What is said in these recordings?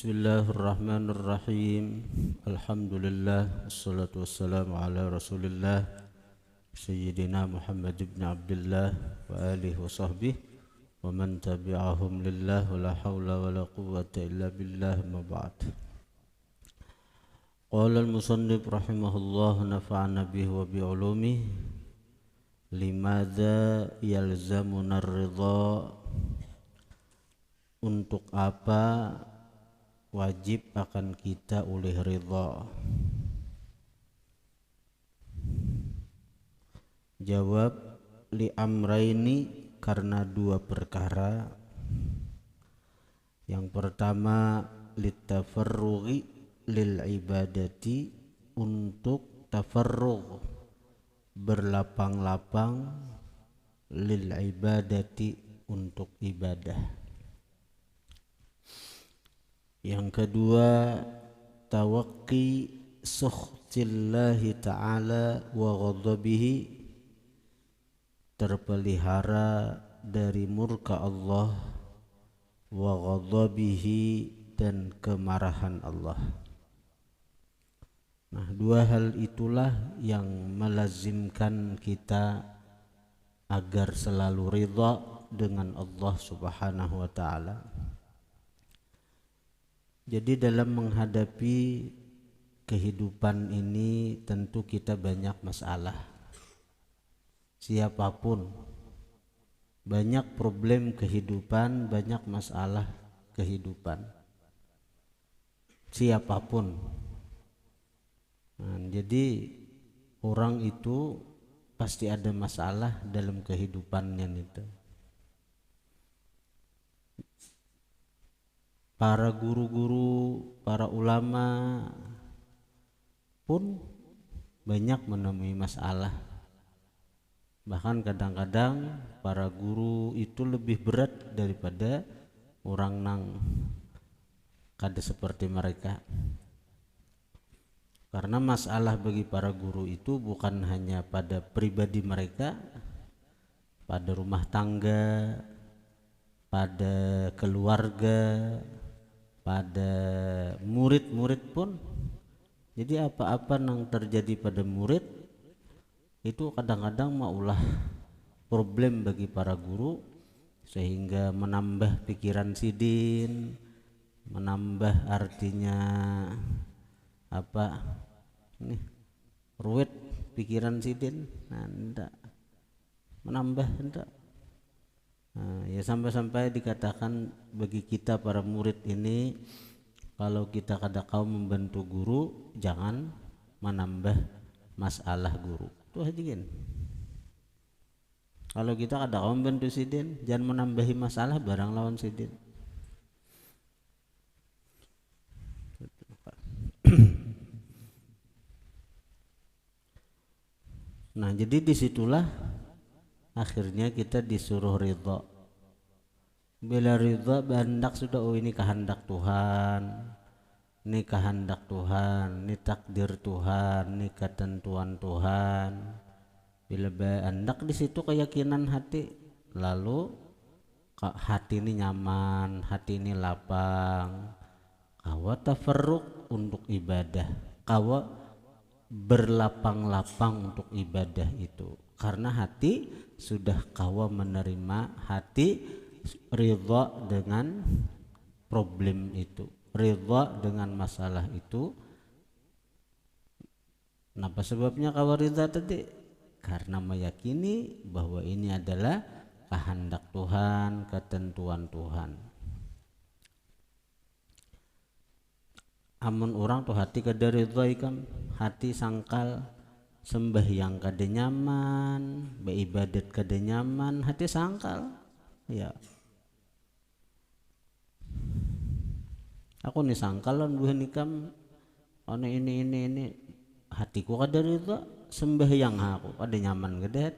Bismillahirrahmanirrahim. Alhamdulillah wassalatu wassalamu ala Rasulillah Sayyidina Muhammad ibn Abdullah wa alihi wa sahbihi wa man tabi'ahum lillah wa la hawla wa la quwwata illa billah ma ba'd. Qala al-musannif rahimahullah nafa'ana bihi wa bi'ulumihi. Limadza yalzamuna ar-ridha, untuk apa wajib akan kita oleh ridha? Jawab, li amraini, karena dua perkara. Yang pertama, litafarrughi lil ibadati, untuk tafarrugh, berlapang-lapang, lil ibadati, untuk ibadah. Yang kedua, tawaqqi sukhtillahi ta'ala wa ghadabihi, terpelihara dari murka Allah, wa ghadabihi, dan kemarahan Allah. Nah, dua hal itulah yang melazimkan kita agar selalu ridha dengan Allah Subhanahu wa ta'ala. Jadi dalam menghadapi kehidupan ini tentu kita banyak masalah. Siapapun, banyak problem kehidupan, banyak masalah kehidupan. Siapapun. Nah, jadi orang itu pasti ada masalah dalam kehidupannya itu. Para guru-guru, para ulama pun banyak menemui masalah. Bahkan kadang-kadang para guru itu lebih berat daripada orang nang kada seperti mereka. Karena masalah bagi para guru itu bukan hanya pada pribadi mereka, pada rumah tangga, pada keluarga, pada murid-murid pun. Jadi apa-apa yang terjadi pada murid itu kadang-kadang maulah problem bagi para guru, sehingga menambah pikiran sidin, menambah artinya apa nih, ruwet pikiran sidin. Nah, enggak menambah, enggak. Nah, ya sampai-sampai dikatakan bagi kita para murid ini, kalau kita kada kau membantu guru, jangan menambah masalah guru. Tuh aja kan. Kalau kita kada kau membantu sidin, jangan menambahi masalah barang lawan sidin. Nah, jadi disitulah akhirnya kita disuruh ridha. Bila ridha, berhendak sudah, oh ini kehendak Tuhan, ini kehendak Tuhan, ini takdir Tuhan, ini ketentuan Tuhan. Bila berhendak di situ keyakinan hati, lalu hati ini nyaman, hati ini lapang, kawa tafarruq untuk ibadah, kawa berlapang-lapang untuk ibadah itu, karena hati sudah kawa menerima, hati ridha dengan problem itu, ridha dengan masalah itu. Kenapa sebabnya kawa ridha tadi? Karena meyakini bahwa ini adalah kehendak Tuhan, ketentuan Tuhan. Amun orang tuh hati kada ridha ikam, hati sangkal, sembahyang kada nyaman, beribadat kada nyaman, hati sangkal. Ya, aku nih sangkal lan buhan ikam, ono ini hatiku kada ridha, sembahyang aku kada nyaman kada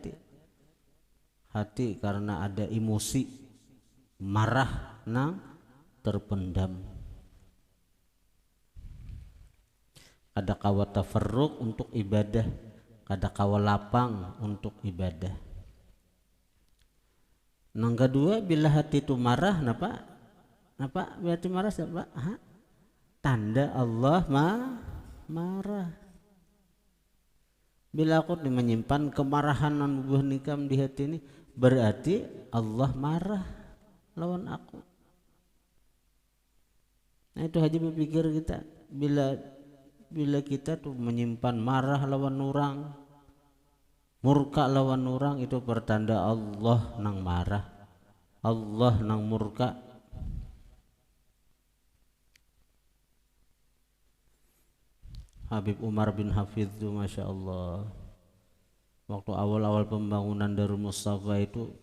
hati karena ada emosi marah nang terpendam. Kada kawa tafarruq untuk ibadah, kada kawa lapang untuk ibadah. Nang kedua, bila hati itu marah, napa berarti marah siapa? tanda Allah marah. Bila aku menyimpan kemarahan non bubuh nikam di hati ini, berarti Allah marah lawan aku. Nah itu haji berpikir kita, bila kita tuh menyimpan marah lawan orang, murka lawan orang, itu pertanda Allah nang marah, Allah nang murka. Habib Umar bin Hafidh itu Masya Allah, waktu awal-awal pembangunan Darul Mustafa itu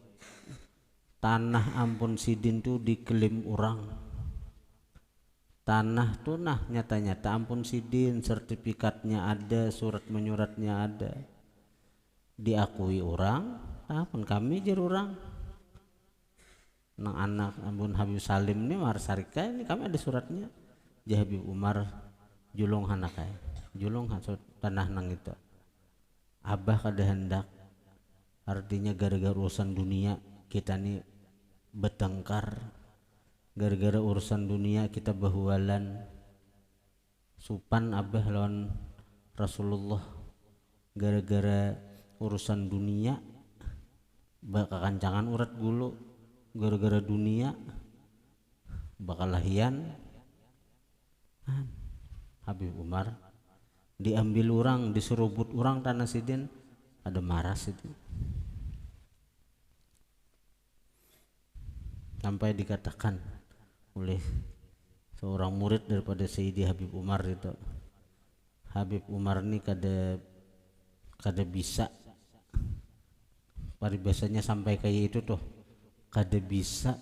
tanah Ampun Sidin tuh diklaim orang. Tanah tuh nah nyata-nyata Ampun Sidin, sertifikatnya ada, surat menyuratnya ada, diakui orang. Pun kami jadi orang nang anak Ampun Habib Salim ini Marsarika ini kami ada suratnya. Habib Umar julung hanakai, julung tanah nang itu. Abah kada hendak, artinya gara-gara urusan dunia kita nih bertengkar, gara-gara urusan dunia kita bahualan. Supan abah lawan Rasulullah, gara-gara urusan dunia bakal kancangan urat gulu, gara-gara dunia bakal lahian. Habib Umar diambil orang, diserobot orang tanah Sidin, ada marah itu. Sampai dikatakan oleh seorang murid daripada Sayyidi Habib Umar itu, Habib Umar ini kada bisa, paribasanya sampai kayak itu tuh, kada bisa,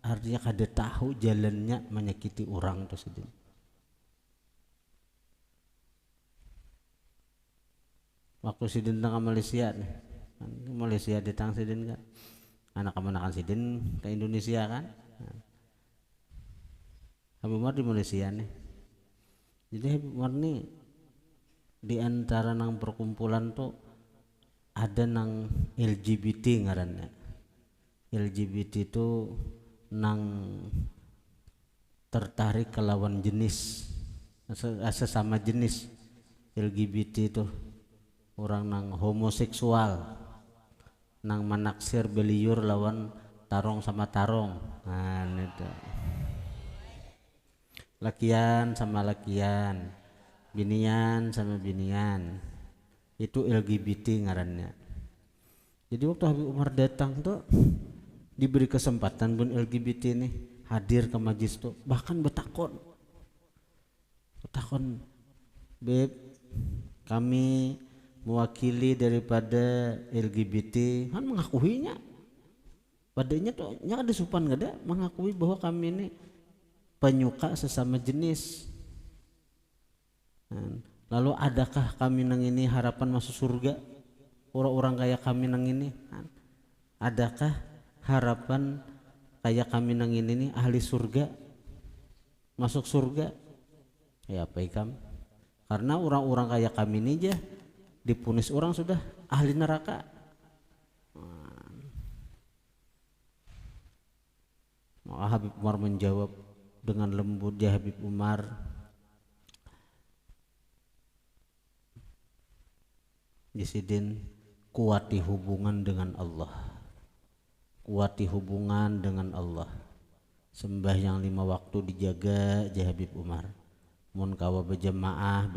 artinya kada tahu jalannya menyakiti orang tuh Sidin. Waktu Sidin tengah Malaysia nih, Malaysia datang Sidin kan, anak kemanakan Sidin ke Indonesia kan. Habib Umar di Malaysia nih. Jadi Habib Umar nih di antara nang perkumpulan tuh ada nang LGBT ngarannya. LGBT itu nang tertarik ke lawan jenis, sesama jenis. LGBT itu orang nang homoseksual, nang manaksir beliur lawan tarong sama tarong. Nah itu lakian sama lakian, binian sama binian, itu LGBT ngarannya. Jadi waktu Habib Umar datang tuh diberi kesempatan bun LGBT nih hadir ke majlis tuh, bahkan betakon Beb, kami mewakili daripada LGBT, kan mengakuinya padanya tuh nya ada supan gak ada mengakui bahwa kami ini penyuka sesama jenis. Lalu adakah kami nang ini harapan masuk surga, orang-orang kayak kami nang ini, adakah harapan kayak kami nang ini nih ahli surga, masuk surga? Ya apa ikam, karena orang-orang kayak kami ini aja dipunis orang sudah ahli neraka. Maka Habib Umar menjawab dengan lembut, ya Habib Umar, Sidin, kuati hubungan dengan Allah, kuati hubungan dengan Allah, sembahyang 5 waktu dijaga, ya Habib Umar, mun kawa berjamaah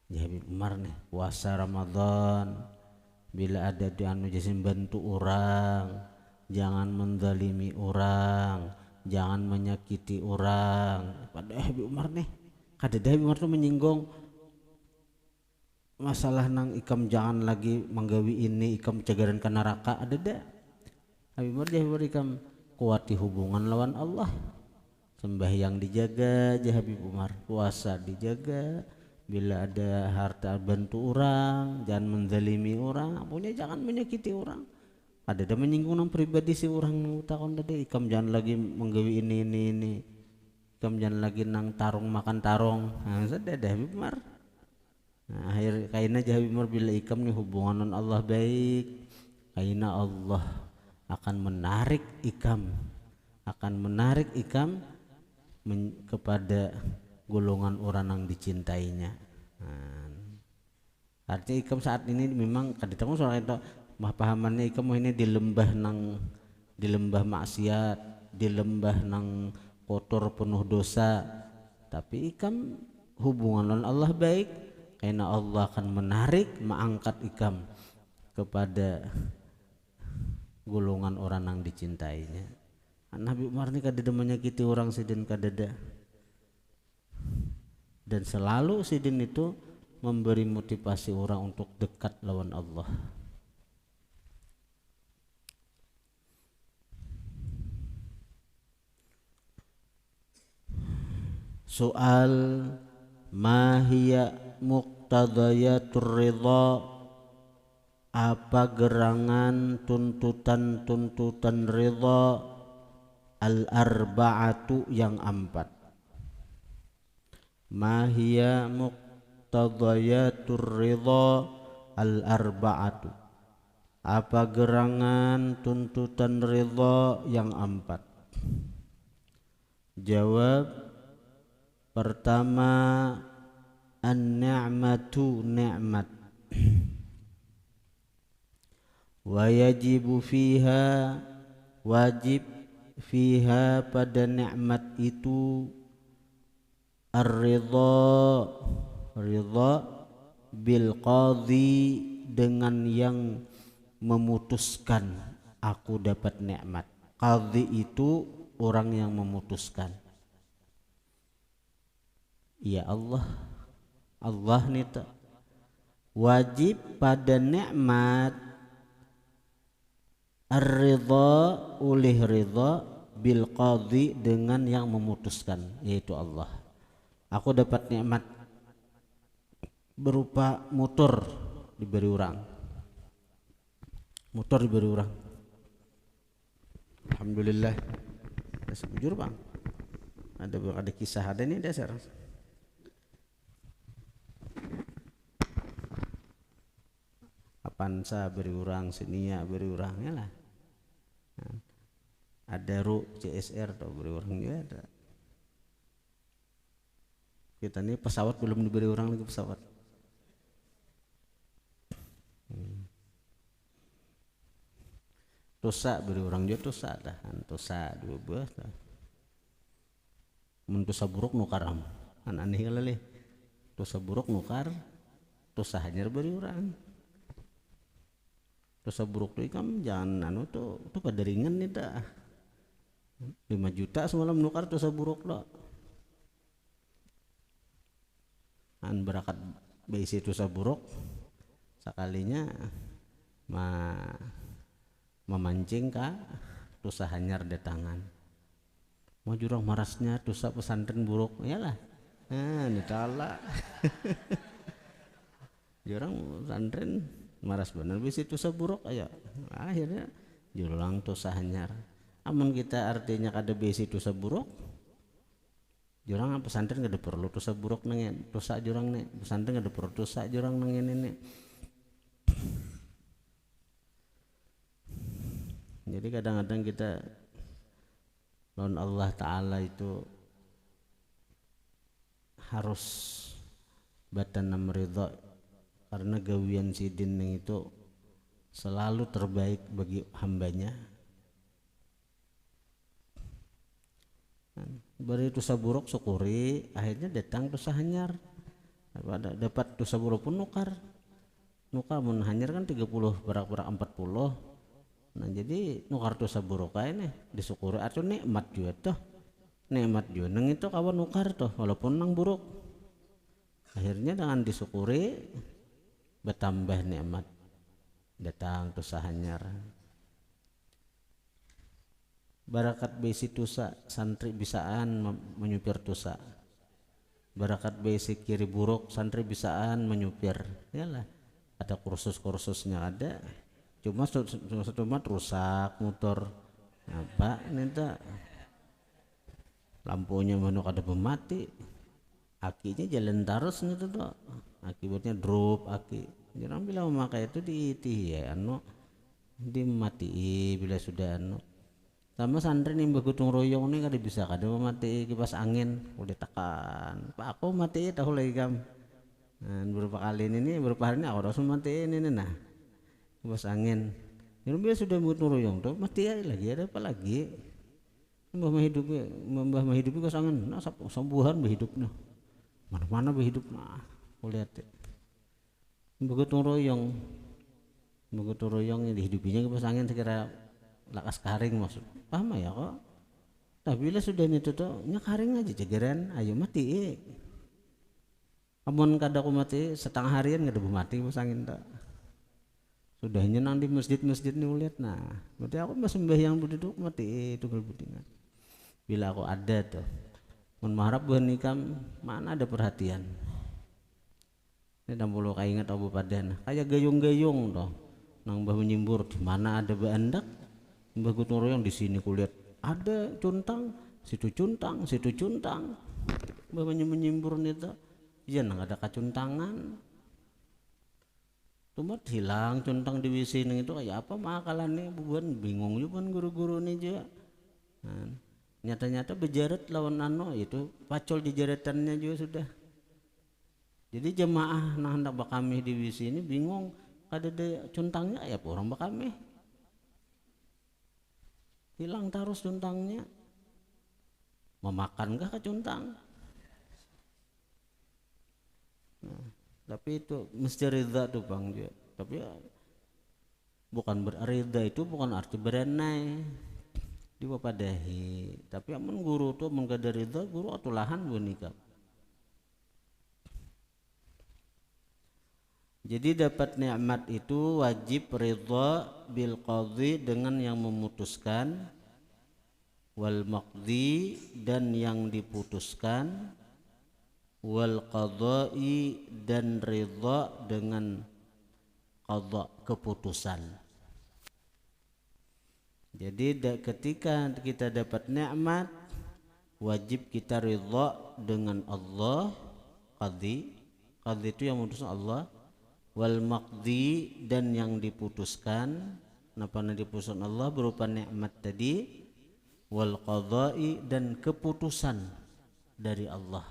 ya Habib Umar nih puasa Ramadan, bila ada di anu jasin bantu orang, jangan menzalimi orang, jangan menyakiti orang. Pada Habib Umar nih, kada Habib Umar tuh menyinggung masalah nang ikam jangan lagi menggawi ini, ikam cagaran ke neraka, ada dah. Habib Umar dia ikam kuati hubungan lawan Allah, sembahyang dijaga, ya Habib Umar, puasa dijaga, bila ada harta bantu orang, jangan menzalimi orang, punya jangan menyakiti orang. Ada menyinggung nang pribadi si orang takon tadi, ikam jangan lagi menggawi ini, ikam jangan lagi nang tarung makan tarong. Nah, sudah dah Habib Umar. Nah, akhir kaina Habib Umar bila ikam nih hubungan Allah baik, kaina Allah akan menarik ikam kepada golongan orang yang dicintainya. Artinya ikam saat ini memang kadang soal itu pahamannya ikam ini di lembah maksiat, di lembah nang kotor penuh dosa, tapi ikam hubungan dengan Allah baik, karena Allah akan menarik mengangkat ikam kepada golongan orang yang dicintainya. Nabi Umar ini kadada menyakiti orang sidin kadada, dan selalu sidin itu memberi motivasi orang untuk dekat lawan Allah. Soal mahiya muqtadayatur ridha, apa gerangan tuntutan-tuntutan ridha, al-arba'atu yang 4. Mahiya muqtadayatur ridha al-arba'atu, apa gerangan tuntutan ridha yang 4? Jawab pertama, an-ni'matu, ni'mat, wa yajibu fiha, wajib fiha pada nikmat itu, ar-ridha, ridha, bil qadhi, dengan yang memutuskan aku dapat nikmat. Qadhi itu orang yang memutuskan. Ya Allah, Allah nih tak wajib pada nikmat ar-ridha, oleh ridha, bil qadhi, dengan yang memutuskan, yaitu Allah. Aku dapat nikmat berupa motor diberi orang, motor diberi orang, alhamdulillah. Jujur bang, ada kisah, ada nih dasar. Avanza beri orang, Xenia beri orang, ya lah. Ada RU CSR tuh beri orang juga ada. Kita nih pesawat belum diberi orang lagi pesawat. Tosa beri orang juga, tosa dah, tosa 2 buah dah. Mun tosa buruk nukar am, aneh kali. Tosa buruk nukar, tosa hanyar beri orang. Dosa buruk tuh ikam jangan tuh pada ringan nih dah. 5 juta semalam nukar dosa buruk lo. An berakat beisi dosa buruk sekalinya memancing ka dosa hanyar di tangan. Mau jurang marasnya dosa pesantren buruk, iyalah. Ini tala. Jurang pesantren maras bener bisi dosa buruk aja, akhirnya julang dosa hanyar. Amun kita artinya kada bisi dosa buruk, jurang pesantren kada perlu dosa buruk nengen dosa jurang nih, pesantren kada perlu dosa jurang nengen ini. Jadi kadang-kadang kita lawan Allah Ta'ala itu harus batanam ridha, karena gawian sidin itu selalu terbaik bagi hambanya. Beri dosa buruk syukuri, akhirnya datang dosa hanyar. Dapat dosa buruk pun nukar mun hanyar kan 30 berak-berak 40. Nah jadi nukar dosa buruk aja nih disyukuri, atau nikmat juga tuh, nikmat juga nang itu kawan nukar tuh walaupun nang buruk. Akhirnya dengan disyukuri bertambah nikmat, datang dosa hanyar. Barakat besi dosa, santri bisaan menyupir dosa. Barakat besi kiri buruk, santri bisaan menyupir. Yalah, ada kursus-kursusnya ada. Cuma satu rusak motor. Apa nenta lampunya mana kada mati, akinya jalan terus nih tuh. Akibatnya drop aki. Jangan bila memakai itu diiti ya dimati bila sudah sama santri nih gotong royong nih kada bisa kada mati kipas angin udah tekan pak aku mati tahu lagi kam nah, beberapa kali ini beberapa hari ini aku harus mati ini nah kipas angin ini biasa sudah gotong royong tuh mati aja lagi ada apa lagi mbah mah hidupnya kipas angin nah sembuhan berhidupnya mana-mana berhidup nah aku lihat gotong royong ini dihidupinya kipas angin sekira lakas karing maksud paham ya kok tapi bila sudah itu tuh nya karing aja cegeran ayo mati amun kada aku mati setengah harian nggak ada mati kipas angin tak sudahnya nang di masjid nih lihat nah berarti aku masih sembahyang duduk mati itu berbudingan bila aku ada tuh mun maharap bukan nikam mana ada perhatian ini tak perlu ingat Abu Padan kayak gayung-gayung toh nang bah menyimbur di mana ada bandak mbah gotong royong di sini kulihat ada cuntang situ mbah menyimbur itu iya nang ada kacuntangan tumat hilang cuntang di sini itu kayak apa makalannya bukan bingung juga kan guru-guru ini juga nah, nyata-nyata bejaret lawan itu pacol di jaretannya juga sudah jadi jemaah nah hendak bakami di sini bingung kada ada cuntangnya ya orang bakami hilang terus cuntangnya memakankah ke cuntang nah, tapi itu mesti ridha tuh bang juga tapi ya, bukan berrida itu bukan arti berenai diwapadahi tapi amun guru tuh mengkada ridha guru atau lahan bunikah jadi dapat nikmat itu wajib ridha bil qadhi dengan yang memutuskan wal maqdi dan yang diputuskan wal qadai dan ridha dengan qadha keputusan. Jadi ketika kita dapat nikmat wajib kita ridha dengan Allah qadhi itu yang memutuskan Allah wal maqdi dan yang diputuskan apa yang diputuskan Allah berupa nikmat tadi wal qadai dan keputusan dari Allah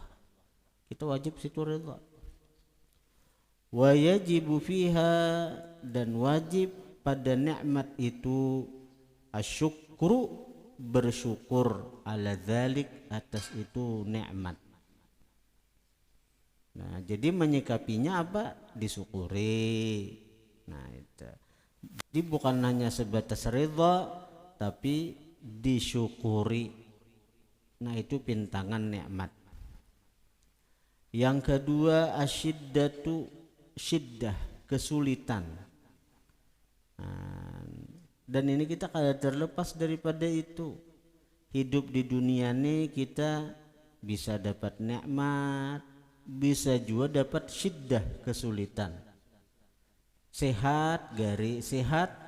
kita wajib situ ridha wa yajibu fiha dan wajib pada nikmat itu asyukru bersyukur ala dzalik atas itu nikmat. Nah, jadi menyikapinya apa? Disyukuri. Nah, itu. Jadi bukan hanya sebatas ridha tapi disyukuri. Nah, itu pintangan nikmat. Yang kedua asyiddatu syiddah, kesulitan. Nah, dan ini kita kada terlepas daripada itu. Hidup di dunia ini kita bisa dapat nikmat, bisa juga dapat syiddah kesulitan. Sehat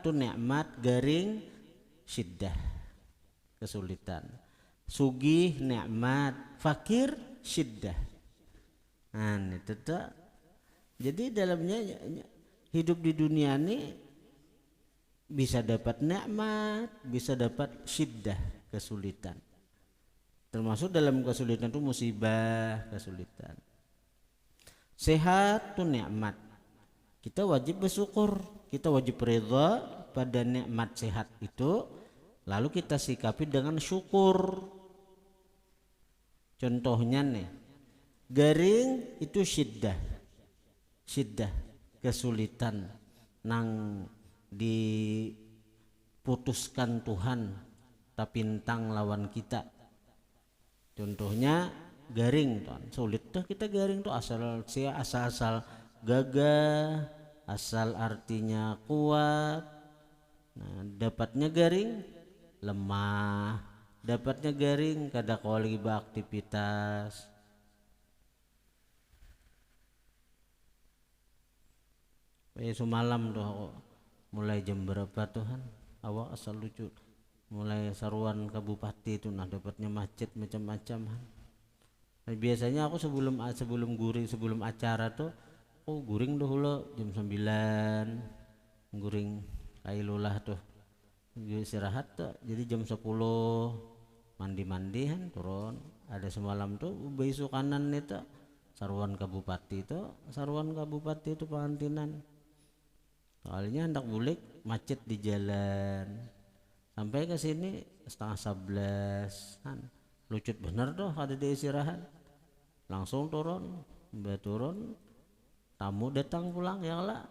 tuh nikmat garing syiddah kesulitan. Sugih nikmat, fakir syiddah. Nah, itu tak. Jadi dalamnya hidup di dunia ini bisa dapat nikmat, bisa dapat syiddah kesulitan. Termasuk dalam kesulitan itu musibah, kesulitan. Sehat tuh nikmat. Kita wajib bersyukur, kita wajib ridha pada nikmat sehat itu, lalu kita sikapi dengan syukur. Contohnya nih, garing itu syiddah kesulitan nang diputuskan Tuhan tapi tentang lawan kita. Contohnya garing tuh sulit tuh kita garing tuh asal gagah, asal artinya kuat. Nah, dapatnya garing lemah, dapatnya garing kada kau lagi beraktivitas. Semalam tuh aku mulai jam berapa Tuhan awak asal lucu mulai saruan ke bupati itu nah dapatnya macet macam-macam. Nah, biasanya aku sebelum acara tuh guring dahulu jam 9 guring kailulah tuh istirahat tuh jadi jam 10 mandi-mandihan turun. Ada semalam tuh besok kanan itu saruan kabupati itu pengantinan. Soalnya hendak bulik macet di jalan. Sampai ke sini setengah 11 kan. Lucut bener tuh ada di istirahat. Langsung turun, tamu datang pulang ya lah.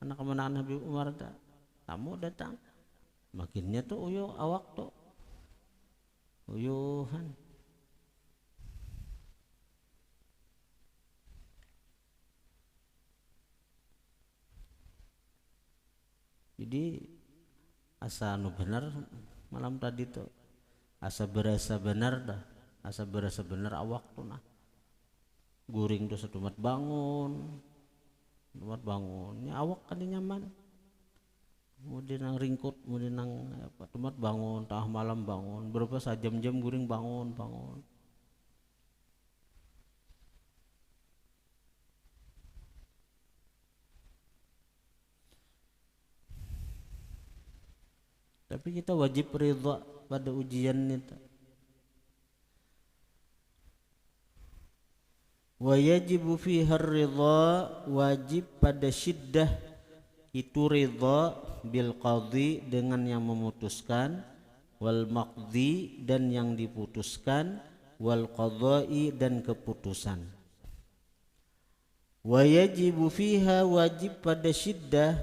Anak kemenangan Habib Umar tamu datang. Makinnya tuh uyuh awak tuh. Uyuhan. Jadi asa anu bener malam tadi tuh asa berasa bener awak tuh nah guring tuh setumat bangun nya awak kan nyaman kemudian nang ringkut kemudian nang apa tumat bangun tengah malam bangun berapa sajam-jam guring bangun tapi kita wajib ridha pada ujian itu. Wa yajibu fiha ridha, wajib pada syiddah itu ridha bil qadhi dengan yang memutuskan, wal maqdi dan yang diputuskan, wal qadha'i dan keputusan. Wa yajibu fiha, wajib pada syiddah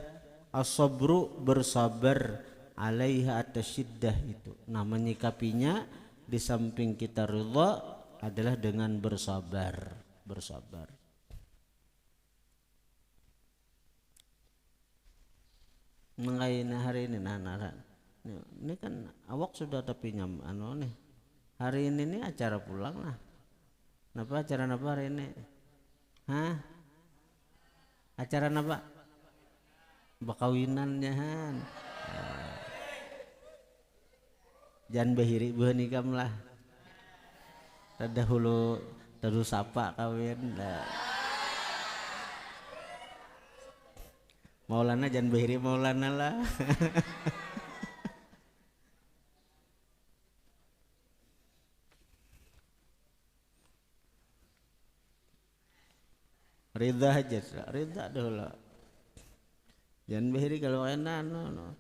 as-sabru, bersabar, alaiha atas syiddah itu. Nah menyikapinya di samping kita ridha adalah dengan bersabar. Mengaina hari ini ini kan awak sudah tapi nih hari ini nih acara pulang lah. Napa acara napa hari ini? Acara napa? Bakawinannya han. Jangan bahiri buah nikam lah. Terdahulu terus sapa kawin. Maulana jangan bahiri Maulana lah. Ridha aja, ridha dulu. Jangan bahiri kalau enak no.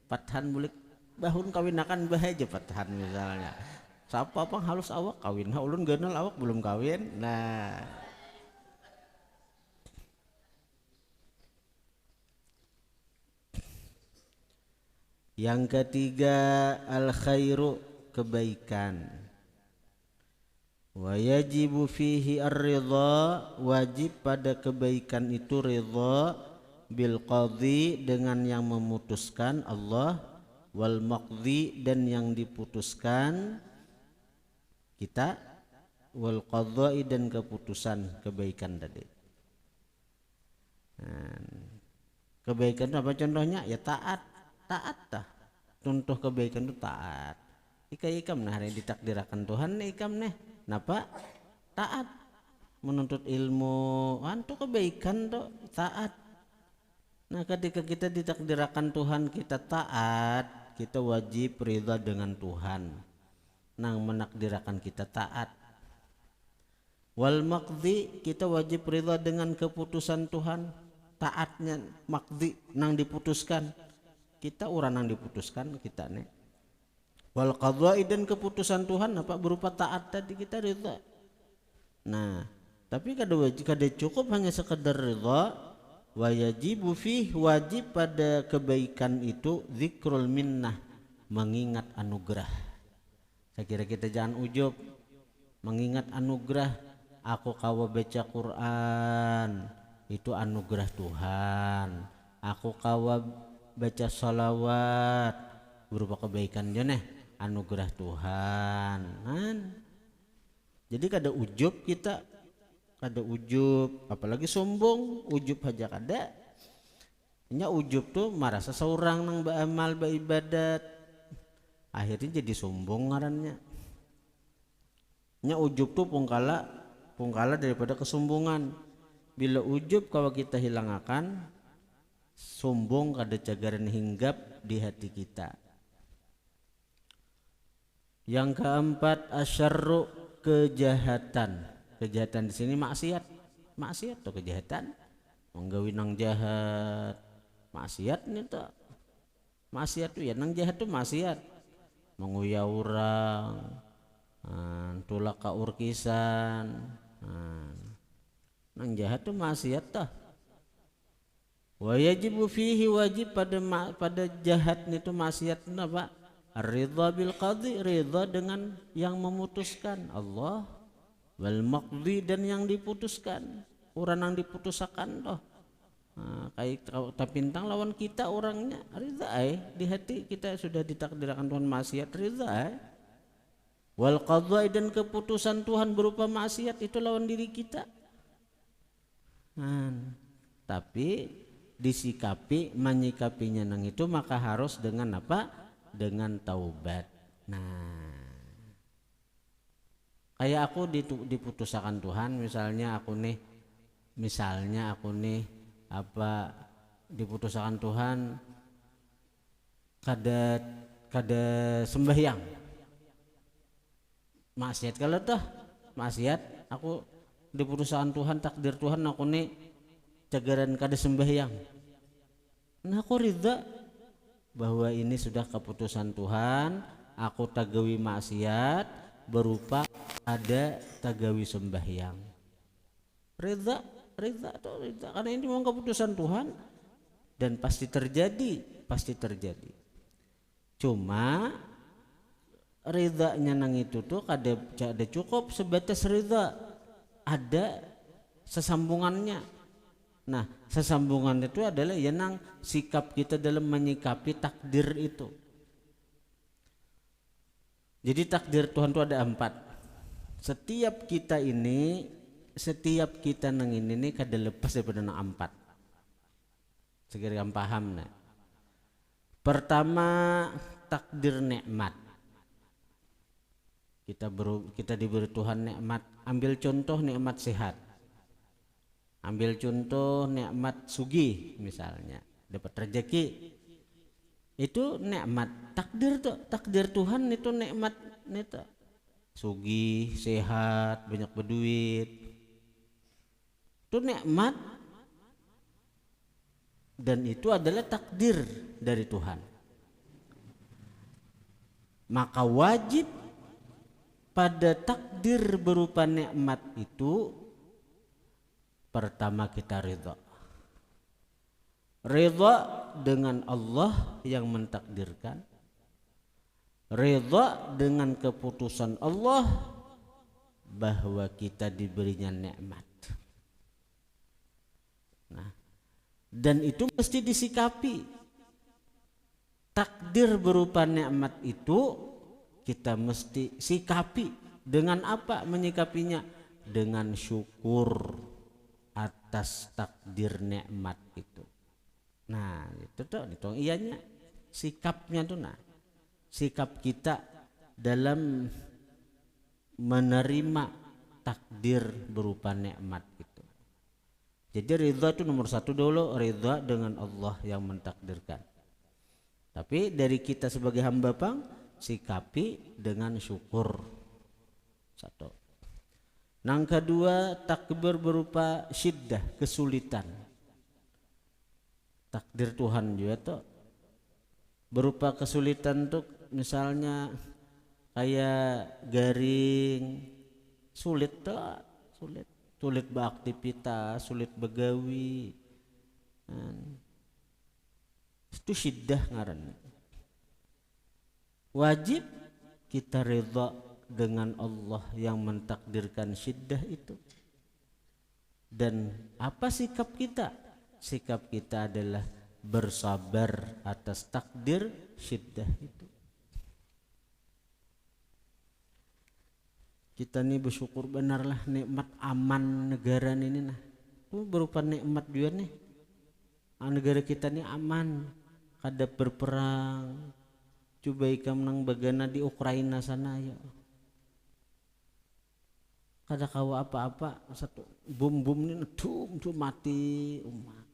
Pathan bulik bahun kawinakan bahaja pathan misalnya. Siapa pang halus awak kawin, ulun genal awak belum kawin. Nah, yang ketiga al khairu, kebaikan. Wa yajibu fihi ar-ridha, wajib pada kebaikan itu ridha bil qadhi dengan yang memutuskan Allah, wal maqdi dan yang diputuskan kita, wal qadha'i dan keputusan kebaikan tadi. Kebaikan itu apa contohnya? Ya taat dah. Contoh kebaikan itu taat. Ikam nah hari ditakdirakan Tuhan nih ikam nih. Napa? Taat. Menuntut ilmu, itu kebaikan tuh taat. Nah ketika kita ditakdirakan Tuhan kita taat, kita wajib ridha dengan Tuhan nang menakdirakan kita taat. Wal maqdi, kita wajib ridha dengan keputusan Tuhan, taatnya maqdi nang diputuskan, kita orang nang diputuskan kita nih. Wal qadha'i dan keputusan Tuhan apa berupa taat tadi kita ridha. Nah tapi kada cukup hanya sekedar ridha. Wa yajibu fih, wajib pada kebaikan itu zikrul minnah, mengingat anugerah. Saya kira kita jangan ujub, mengingat anugerah. Aku kawa baca Quran, itu anugerah Tuhan. Aku kawa baca salawat, berupa kebaikan nih, anugerah Tuhan kan. Jadi kada ujub kita, kada ujub, apalagi sombong, ujub aja kada. Nya ujub tuh merasa seorang nang beramal beribadat, akhirnya jadi sombong ngarannya. Nya ujub tuh pungkala daripada kesombongan. Bila ujub kalau kita hilangakan, sombong kada cagaran hinggap di hati kita. Yang keempat asyarru, kejahatan. Kejahatan di sini maksiat. Maksiat atau kejahatan. Menggawi nang jahat. Maksiat nih tuh. Maksiat tuh ya nang jahat tuh maksiat. Menguya orang, tulak ka urkisan. Nang jahat tuh maksiat tuh. Wa yajibu fihi, wajib pada jahat itu maksiat apa? Ridha bil qadhi, ridha dengan yang memutuskan Allah, wal maqdi, dan yang diputuskan, orang yang diputusakan toh. Kayak tapintang lawan kita orangnya ridha di hati kita sudah ditakdirkan Tuhan maksiat ridha. Wal qadha, dan keputusan Tuhan berupa maksiat itu lawan diri kita. Tapi disikapi, menyikapinya nang itu maka harus dengan apa? Dengan taubat. Nah, kayak aku diputusakan Tuhan, misalnya aku nih apa diputusakan Tuhan kada sembahyang, maksiat kalau tuh maksiat, aku diputusakan Tuhan, takdir Tuhan aku nih cagaran kada sembahyang. Nah aku ridha bahwa ini sudah keputusan Tuhan, aku tagawi maksiat berupa ada tagawi sembahyang. Ridha karena ini memang keputusan Tuhan dan pasti terjadi. Cuma ridhanya nang itu tuh kada cukup sebatas ridha, ada sesambungannya. Nah, sesambungan itu adalah yang sikap kita dalam menyikapi takdir itu. Jadi takdir Tuhan itu ada 4. Setiap kita nang ini kada lepas daripada nang 4. Segera paham nah. Pertama, takdir nikmat. Kita diberi Tuhan nikmat. Ambil contoh nikmat sehat. Ambil contoh nikmat sugih misalnya, dapat rezeki. Itu nikmat, takdir Tuhan itu nikmat itu. Sugih, sehat, banyak berduit. Itu nikmat. Dan itu adalah takdir dari Tuhan. Maka wajib pada takdir berupa nikmat itu pertama kita ridha dengan Allah yang mentakdirkan, ridha dengan keputusan Allah bahwa kita diberinya nikmat. Nah, dan itu mesti disikapi. Takdir berupa nikmat itu kita mesti sikapi. Dengan apa menyikapinya? Dengan syukur atas takdir nikmat itu. Nah, itu iyanya sikapnya tuh sikap kita dalam menerima takdir berupa nikmat itu. Jadi ridha itu nomor 1 dulu, ridha dengan Allah yang mentakdirkan. Tapi dari kita sebagai hamba sikapi dengan syukur. 1. Yang kedua, takbir berupa syiddah, kesulitan. Takdir Tuhan juga tuh berupa kesulitan tuh, misalnya kayak garing, sulit beraktivitas, sulit begawi. Itu syiddah ngaran. Wajib kita ridha dengan Allah yang mentakdirkan syiddah itu. Dan apa sikap kita? Sikap kita adalah bersabar atas takdir syiddah itu. Kita nih bersyukur benarlah nikmat aman negara ini itu berupa nikmat juga nih. Negara kita nih aman, kada berperang. Coba ikam nang bagana di Ukraina sana ya. Kada kawa apa-apa, satu bom ini tuh mati umat.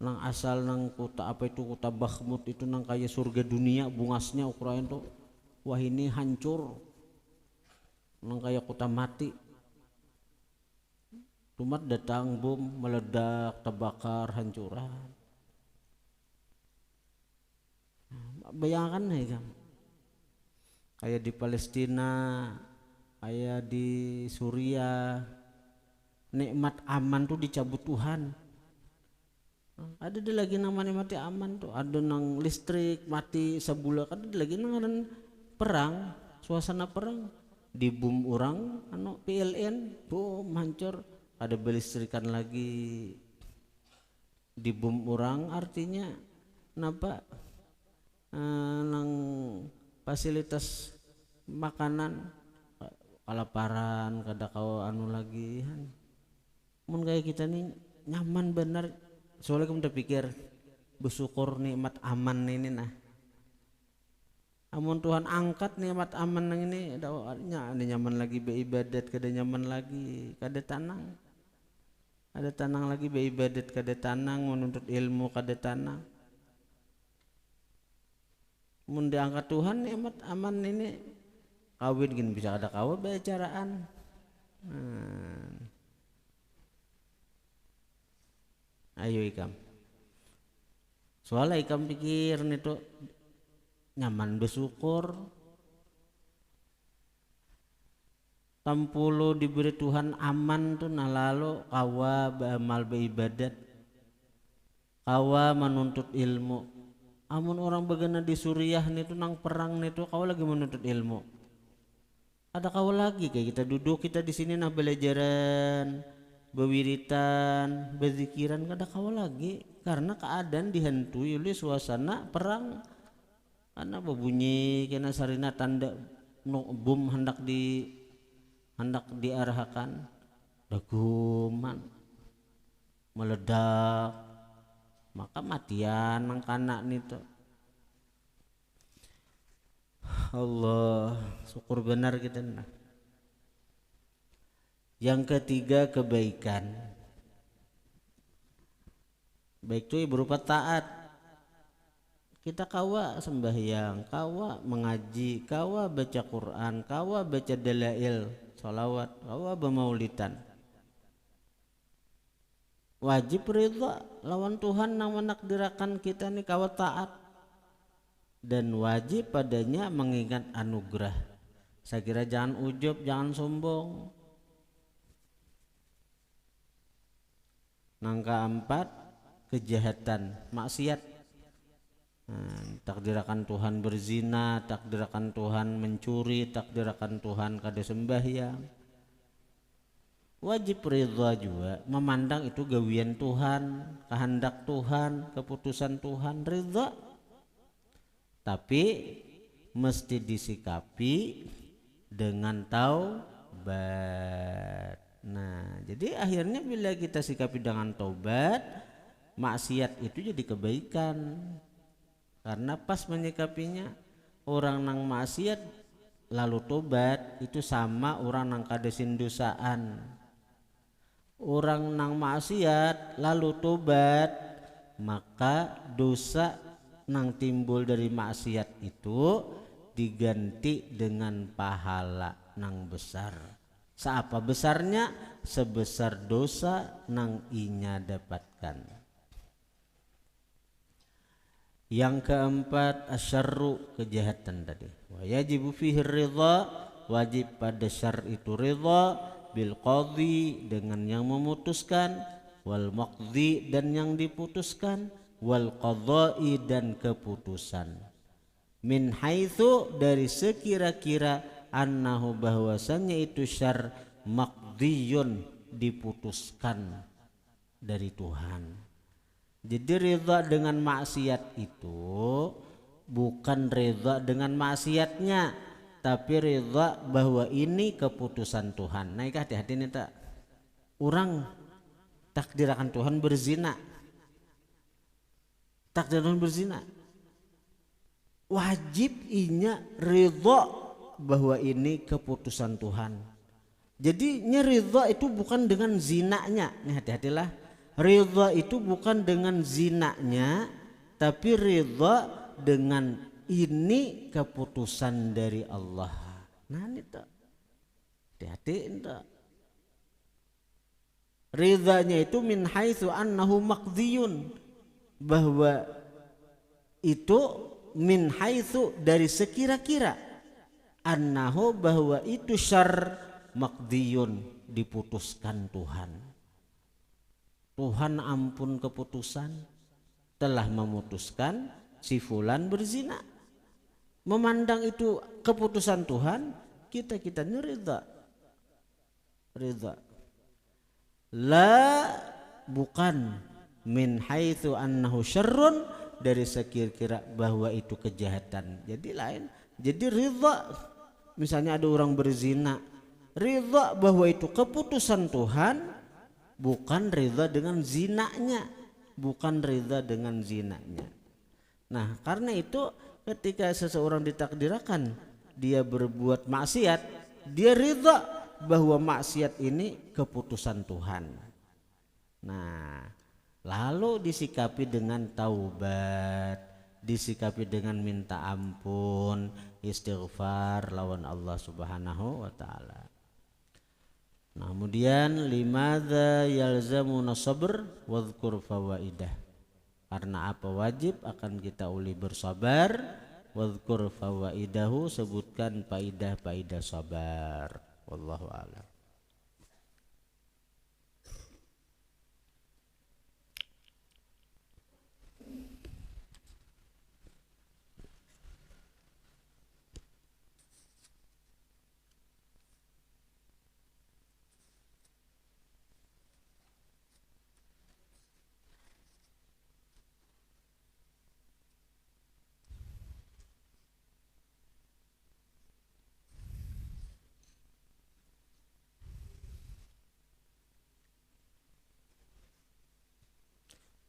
nang asal nang kota apa itu kota Bakhmut itu nang kayak surga dunia bungasnya ukuran tuh, wah ini hancur nang kayak kota mati. Tumat datang bom meledak terbakar hancuran. Bayangkan nih kan, kayak di Palestina, kayak di Suriah, nikmat aman tuh dicabut Tuhan. Ada di lagi namanya mati aman tuh, ada nang listrik mati sebulan, ada di lagi nang perang, suasana perang, di bom orang, PLN, bom hancur, ada belistrikan lagi, di bom orang artinya, kenapa? Nang fasilitas makanan kalaparan kada kau anu lagi mun kayak kita nih nyaman bener soalnya kamu udah pikir bersyukur nikmat aman ini nah amun Tuhan angkat nikmat aman nang ini ada nyaman lagi beribadat kada nyaman lagi kada tanang lagi beribadat kada tanang menuntut ilmu kada tanang. Mun diangkat Tuhan nikmat aman ini kawin gini bisa ada kawin bicaraan. Ayo ikam. Soalnya ikam pikir nih tuh nyaman bersyukur. Tampulu diberi Tuhan aman tuh nah lalu kawa beramal beribadat. Kawa menuntut ilmu. Amun orang begana di Suriah nih tuh nang perang nih tuh kau lagi menuntut ilmu. Ada kau lagi kayak kita duduk kita di sini nah belajaran, bewiritan, berzikiran kada kau lagi karena keadaan dihantui oleh suasana perang. Karena berbunyi kena sarina tanda bom hendak diarahkan, daguman meledak. Maka matian nang kanak nito. Allah syukur benar kita nah. Yang ketiga kebaikan. Baik itu berupa taat. Kita kawa sembahyang, kawa mengaji, kawa baca Quran, kawa baca dalail, salawat, kawa bermaulidan. Wajib ridha lawan Tuhan yang menakdirkan kita nih kawa taat dan wajib padanya mengingat anugerah. Saya kira jangan ujub, jangan sombong. Nang keempat kejahatan, maksiat. Takdirkan Tuhan berzina, takdirkan Tuhan mencuri, takdirkan Tuhan kada sembahyang. Wajib ridha juga memandang itu gawian Tuhan, kehendak Tuhan, keputusan Tuhan, ridha. Tapi mesti disikapi dengan taubat. Nah, jadi akhirnya bila kita sikapi dengan taubat, maksiat itu jadi kebaikan. Karena pas menyikapinya orang nang maksiat lalu tobat itu sama orang nang kadesin dosaan. Orang nang maksiat lalu tobat maka dosa nang timbul dari maksiat itu diganti dengan pahala nang besar. Seapa besarnya? Sebesar dosa nang inya dapatkan. Yang keempat asyarru, kejahatan tadi. Wa yajibu fihi ridha, wajib pada syar itu ridha, bil qadhi dengan yang memutuskan, wal maqdhi dan yang diputuskan, wal qadha'i dan keputusan. Min haitsu dari sekira-kira annahu bahwasannya itu syar maqdhiyun diputuskan dari Tuhan. Jadi ridha dengan maksiat itu bukan ridha dengan maksiatnya, tapi ridha bahwa ini keputusan Tuhan. Nah, hati-hati nih tak. Orang takdirkan Tuhan berzina. Takdirkan berzina. Wajib inya ridha bahwa ini keputusan Tuhan. Jadi ridha itu bukan dengan zinanya. Nih hati-hatilah. Ridha itu bukan dengan zinanya, tapi ridha dengan ini keputusan dari Allah. Nah itu hati-hati itu. Ridhanya itu min haitsu annahu maqdiyun, bahwa itu min haitsu dari sekira-kira, annahu bahwa itu syarr maqdiyun diputuskan Tuhan. Tuhan ampun keputusan telah memutuskan si fulan berzina. Memandang itu keputusan Tuhan, kita ridha. Ridha. La bukan min haitsu annahu syarrun dari sekira-kira bahwa itu kejahatan. Jadi lain. Jadi ridha, misalnya ada orang berzina, ridha bahwa itu keputusan Tuhan, bukan ridha dengan zinanya, bukan ridha dengan zinanya. Nah, karena itu ketika seseorang ditakdirkan dia berbuat maksiat, dia ridha bahwa maksiat ini keputusan Tuhan. Nah, lalu disikapi dengan taubat, disikapi dengan minta ampun, istighfar lawan Allah Subhanahu wa taala. Nah, kemudian limadza yalzamuna sabr wadhkur fawaidah. Karena apa wajib akan kita uli bersabar, wadhkur fawaidahu, sebutkan faidah-faidah sabar. Wallahu a'lam.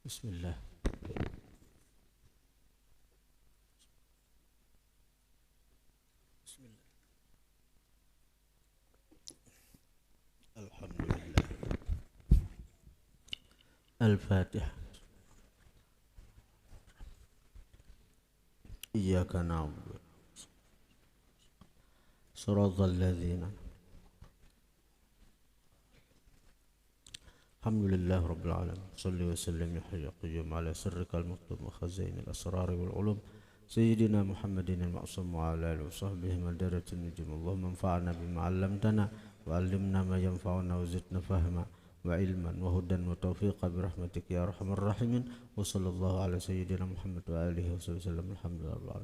Bismillah. Bismillah. Alhamdulillah. Al-Fatihah. Iyyaka na'budu. Shiratal ladzina. Alhamdulillah Rabbil Alamin. Salli wa sallim ya hayyu qayyum ala sirrikal maktub wa khazainil asrar wal ulum Sayyidina Muhammadin al-ma'sum wa ala alihi wa sahbihi madaratin nujum. Allahumma anfa'na bima 'allamtana wa 'allimna ma yanfa'una wa zidna fahma wa ilman wa hudan wa tawfiqa bi rahmatika ya arhamar rahimin. Wa sallallahu ala sayyidina Muhammad wa alihi wa sallam. Alhamdulillah.